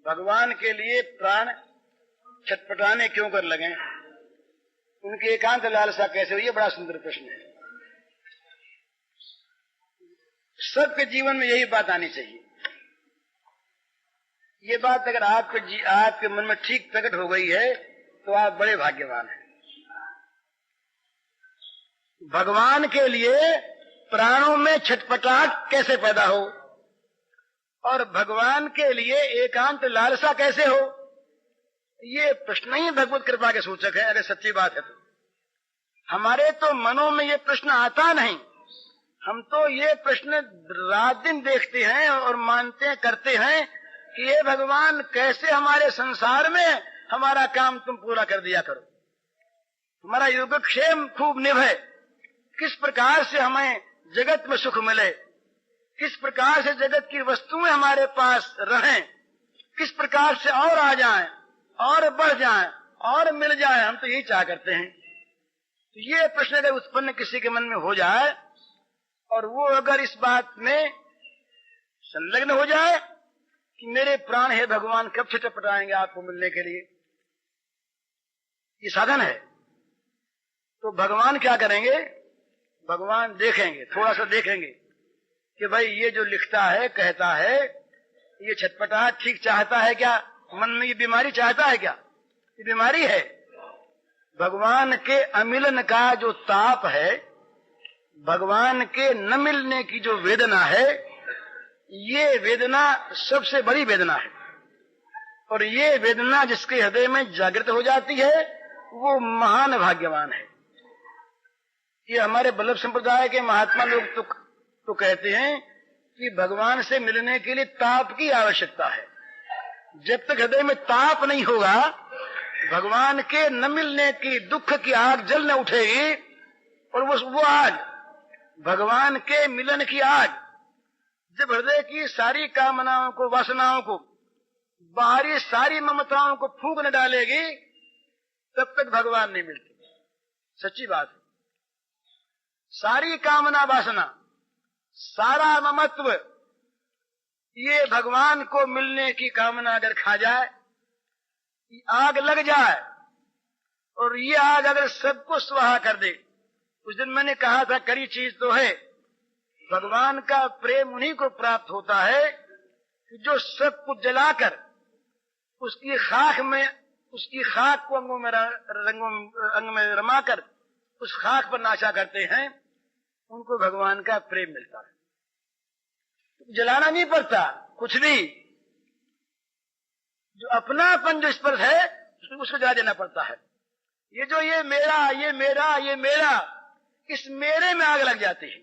भगवान के लिए प्राण छटपटाने क्यों कर लगे, उनकी एकांत लालसा कैसे हुई? ये बड़ा सुंदर प्रश्न है। सबके जीवन में यही बात आनी चाहिए। ये बात अगर आपके मन में ठीक प्रकट हो गई है तो आप बड़े भाग्यवान हैं। भगवान के लिए प्राणों में छटपटाहट कैसे पैदा हो और भगवान के लिए एकांत लालसा कैसे हो, ये प्रश्न ही भगवत कृपा के सूचक है। अगर सच्ची बात है तो हमारे तो मनों में ये प्रश्न आता नहीं। हम तो ये प्रश्न रात दिन देखते हैं और मानते हैं, करते हैं कि ये भगवान कैसे हमारे संसार में हमारा काम तुम पूरा कर दिया करो, हमारा योगक्षेम खूब निभे, किस प्रकार से हमें जगत में सुख मिले, किस प्रकार से जगत की वस्तुएं हमारे पास रहें, किस प्रकार से और आ जाएं और बढ़ जाएं और मिल जाएं। हम तो यही चाह करते हैं। तो ये प्रश्न अगर उत्पन्न किसी के मन में हो जाए और वो अगर इस बात में संलग्न हो जाए कि मेरे प्राण है भगवान कब छटपटाएंगे आपको मिलने के लिए, ये साधन है, तो भगवान क्या करेंगे? भगवान देखेंगे, थोड़ा सा देखेंगे कि भाई ये जो लिखता है, कहता है, ये छटपटाहट ठीक चाहता है क्या? मन में ये बीमारी चाहता है क्या? ये बीमारी है। भगवान के अमिलन का जो ताप है, भगवान के न मिलने की जो वेदना है, ये वेदना सबसे बड़ी वेदना है। और ये वेदना जिसके हृदय में जागृत हो जाती है वो महान भाग्यवान है। ये हमारे बल्लभ संप्रदाय के महात्मा लोग तो कहते हैं कि भगवान से मिलने के लिए ताप की आवश्यकता है। जब तक हृदय में ताप नहीं होगा, भगवान के न मिलने की दुख की आग जल न उठेगी। और वो आग, भगवान के मिलन की आग, जब हृदय की सारी कामनाओं को, वासनाओं को, बाहरी सारी ममताओं को फूंक न डालेगी, तब तक भगवान नहीं मिलते। सच्ची बात है। सारी कामना वासना, सारा ममत्व, ये भगवान को मिलने की कामना अगर खा जाए, आग लग जाए और ये आग अगर सबको स्वाहा कर दे। उस दिन मैंने कहा था कड़ी चीज तो है, भगवान का प्रेम उन्हीं को प्राप्त होता है कि जो सब कुछ जलाकर उसकी खाक को अंग में रमाकर उस खाक पर नाचा करते हैं, उनको भगवान का प्रेम मिलता है। जलाना नहीं पड़ता कुछ भी, जो अपनापन जो इस पर है उसको जला देना पड़ता है। ये जो ये मेरा, ये मेरा, ये मेरा, इस मेरे में आग लग जाती है।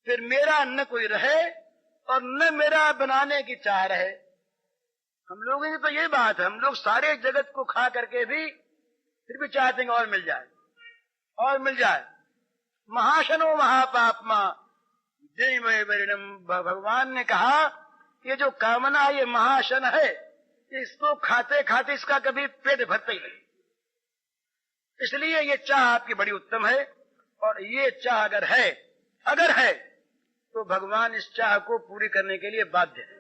फिर मेरा न कोई रहे और न मेरा बनाने की चाह रहे। हम लोगों की तो यही बात है, हम लोग सारे जगत को खा करके भी फिर भी चाहते हैं और मिल जाए और मिल जाए। महाशनो महापापमा परिणम। भगवान ने कहा ये जो कामना, ये महाशन है, इसको खाते खाते इसका कभी पेट भरता ही नहीं। इसलिए ये चाह आपकी बड़ी उत्तम है। और ये चाह अगर है तो भगवान इस चाह को पूरी करने के लिए बाध्य है।